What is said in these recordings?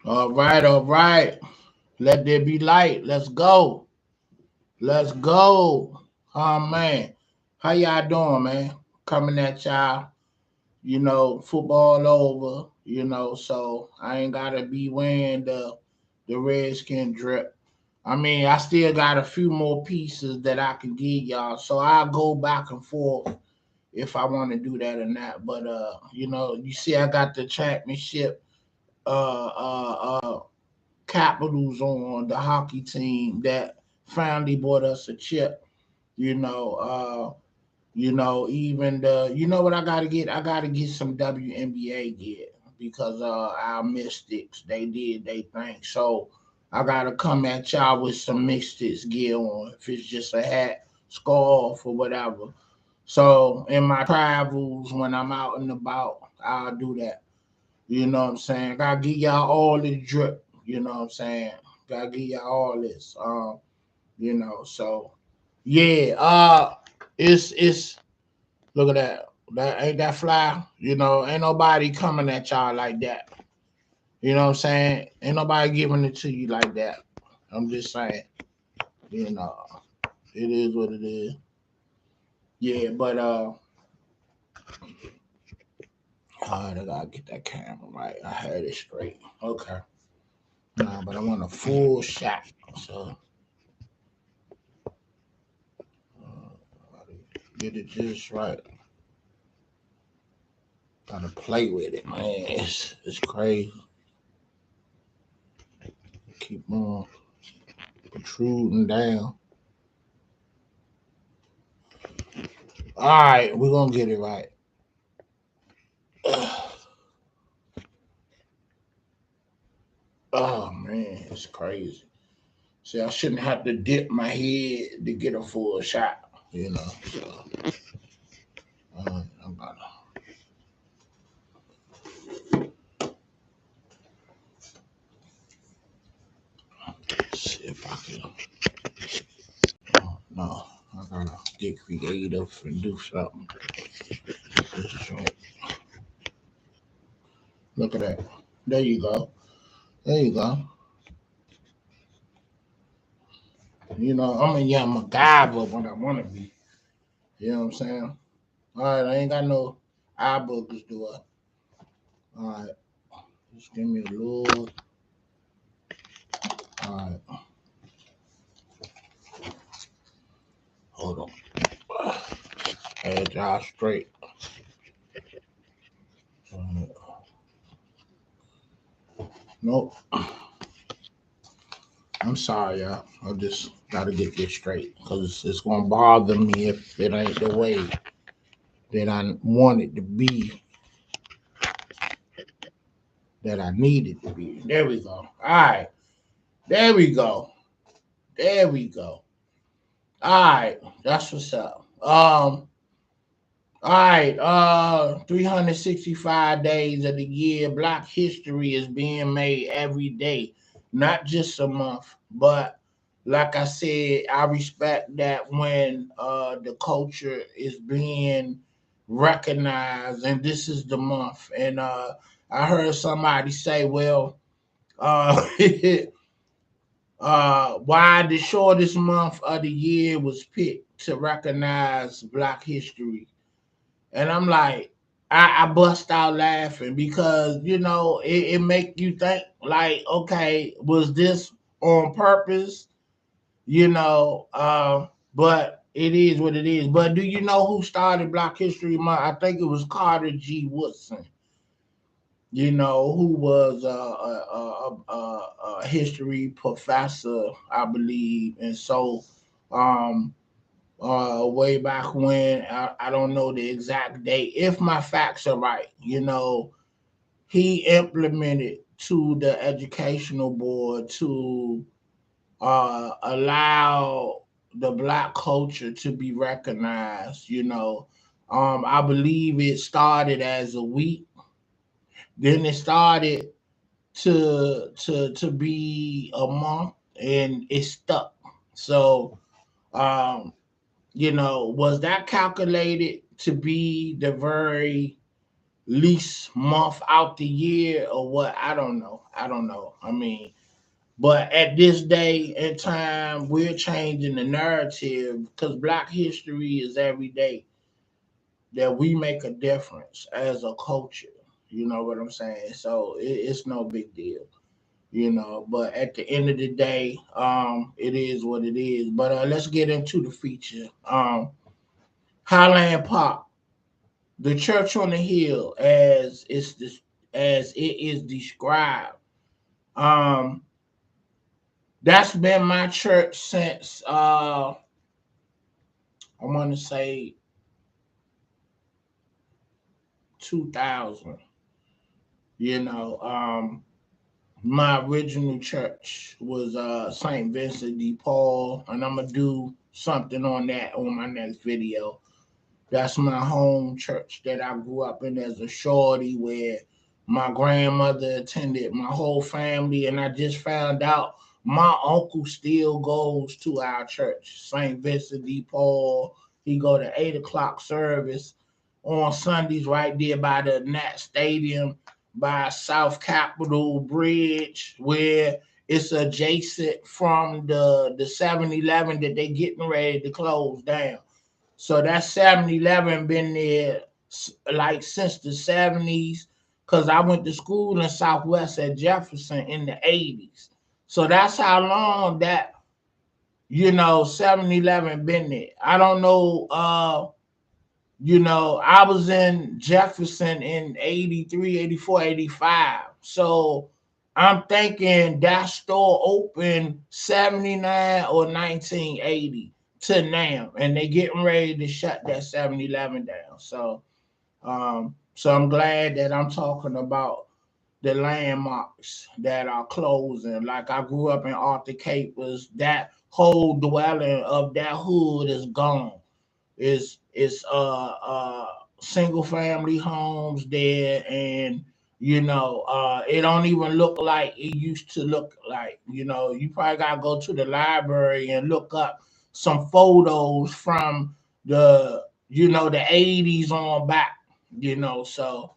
All right, all right. Let there be light. Let's go. Let's go. Oh man. How y'all doing, man? Coming at y'all, football over, so I ain't gotta be wearing the redskin drip. I mean, I still got a few more pieces that I can give y'all. So I'll go back and forth if I want to do that or not. But you see I got the championship uh Capitals on the hockey team that finally bought us a chip. You know, even you know what I gotta get? I gotta get some WNBA gear because our Mystics they did they thing. So I gotta come at y'all with some Mystics gear on. If it's just a hat, scarf, or whatever. So in my travels when I'm out and about, I'll do that. You know what I'm saying? Gotta give y'all all the drip. You know what I'm saying? Gotta give y'all all this. So yeah, it's look at that. That ain't that fly. Ain't nobody coming at y'all like that. You know what I'm saying? Ain't nobody giving it to you like that. I'm just saying, you know, it is what it is. Yeah, but all right, I gotta get that camera right. I had it straight. Okay. No, but I want a full shot. So get it just right. Gotta play with it, man. It's crazy. Keep on protruding down. All right, we're gonna get it right. Oh man, it's crazy. See, I shouldn't have to dip my head to get a full shot. So I'm gonna see if I can. Oh, no, I gotta get creative and do something. This joint. Look at that. There you go. There you go. I'm a young MacGyver when I wanna be. You know what I'm saying? All right, I ain't got no eye boogers, do I? All right, just give me a little. All right, hold on. Head y'all straight. Nope. I'm sorry, y'all. I just gotta get this straight because it's gonna bother me if it ain't the way that I want it to be, that I need it to be. There we go. All right. There we go. There we go. All right. That's what's up. All right. 365 days of the year. Black history is being made every day, not just a month. But like I said, I respect that when the culture is being recognized, and this is the month. And I heard somebody say, well, uh, why the shortest month of the year was picked to recognize Black history, and I'm like, I bust out laughing because it make you think like, okay, was this on purpose? But it is what it is. But do you know who started Black History Month? I think it was Carter G. Woodson. Who was a history professor, I believe, and so um, way back when. I don't know the exact date. If my facts are right, he implemented to the educational board to allow the black culture to be recognized. I believe it started as a week, then it started to be a month, and it stuck. So was that calculated to be the very least month out the year or what. I don't know. I don't know. I mean, but at this day and time, we're changing the narrative because Black history is every day that we make a difference as a culture. You know what I'm saying? So it's no big deal, you know. But at the end of the day, it is what it is. But let's get into the feature. Highland Pop, the church on the hill, as it is described. Um, that's been my church since I want to say 2000. You know, my original church was St. Vincent de Paul, and I'm gonna do something on that on my next video. That's my home church that I grew up in as a shorty, where my grandmother attended, my whole family, and I just found out my uncle still goes to our church, St. Vincent de Paul. He go to 8 o'clock service on Sundays right there by the Nat Stadium, by South Capitol Bridge, where it's adjacent from the 7-Eleven that they getting ready to close down. So that 7-Eleven been there like since the 70s, because I went to school in Southwest at Jefferson in the 80s. So that's how long that, 7-Eleven been there. I don't know, I was in Jefferson in 83, 84, 85. So I'm thinking that store opened 79 or 1980 to now. And they getting ready to shut that 7-Eleven down. So I'm glad that I'm talking about the landmarks that are closing. Like I grew up in Arthur Capers, that whole dwelling of that hood is gone. It's single family homes there, and it don't even look like it used to look like. You probably gotta go to the library and look up some photos from the 80s on back. So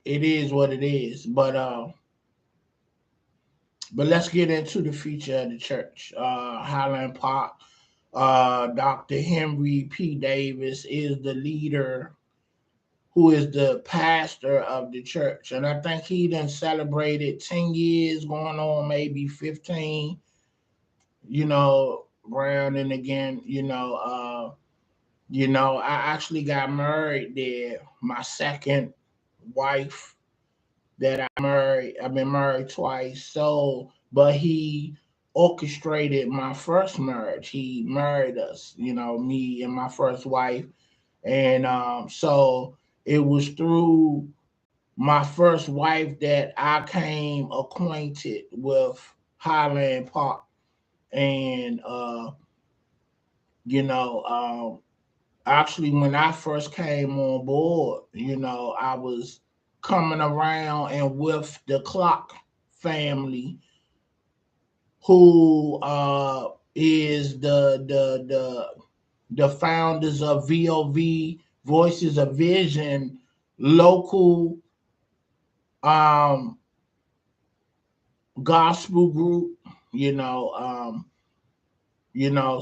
it is what it is. But let's get into the future of the church. Highland Park. Dr. Henry P. Davis is the leader, who is the pastor of the church. And I think he done celebrated 10 years, going on maybe 15, round and again, I actually got married there. My second wife that I married, I've been married twice. So, but he orchestrated my first marriage. He married us, me and my first wife. And so it was through my first wife that I came acquainted with Highland Park. And, you know, um, actually, when I first came on board, I was coming around and with the Clock family, who is the founders of VOV, Voices of Vision, local um, gospel group. You know, um,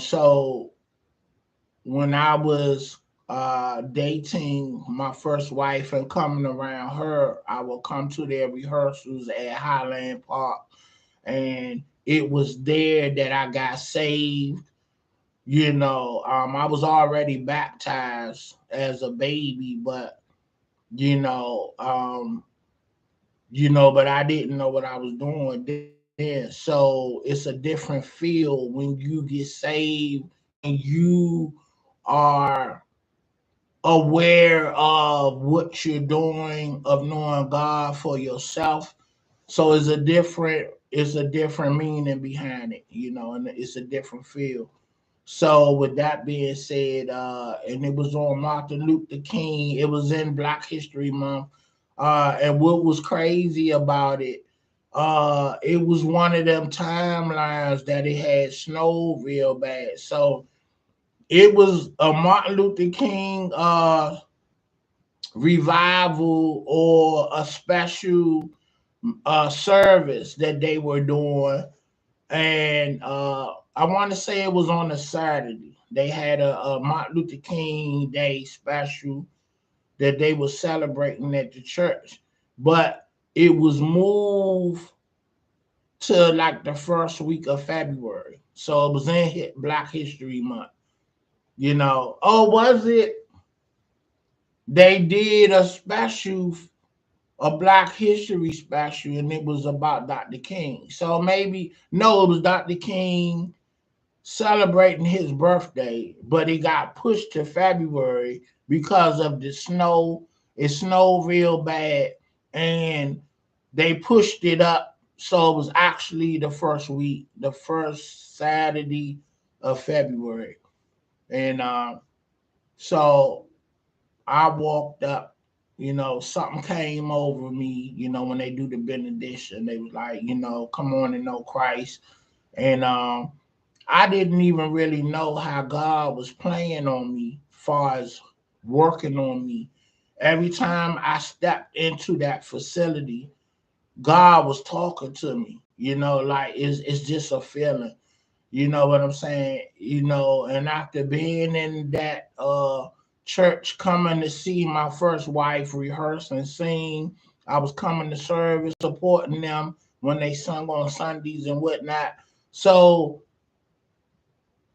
so when I was dating my first wife and coming around her, I would come to their rehearsals at Highland Park, and it was there that I got saved. I was already baptized as a baby, but you know, um, but I didn't know what I was doing then. So it's a different feel when you get saved and you are aware of what you're doing, of knowing God for yourself. So it's a different meaning behind it, and it's a different feel. So with that being said, and it was on Martin Luther King, it was in Black History Month. And what was crazy about it, it was one of them timelines that it had snowed real bad. So It was a Martin Luther King revival or a special service that they were doing, and I want to say it was on a Saturday. They had a Martin Luther King Day special that they were celebrating at the church, but it was moved to like the first week of February, so it was in Black History Month. You know, oh, was it? They did a special, a Black History special, and it was about Dr. King. So maybe no, it was Dr. King celebrating his birthday, but it got pushed to February because of the snow. It snowed real bad, and they pushed it up. So it was actually the first week, the first Saturday of February. And so I walked up, something came over me, when they do the benediction. They was like, come on and know Christ. And I didn't even really know how God was playing on me, far as working on me. Every time I stepped into that facility, God was talking to me. Like it's just a feeling. You know what I'm saying? And after being in that church, coming to see my first wife rehearse and sing, I was coming to service, supporting them when they sung on Sundays and whatnot. So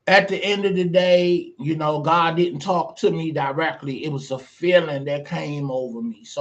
at the end of the day, God didn't talk to me directly. It was a feeling that came over me. So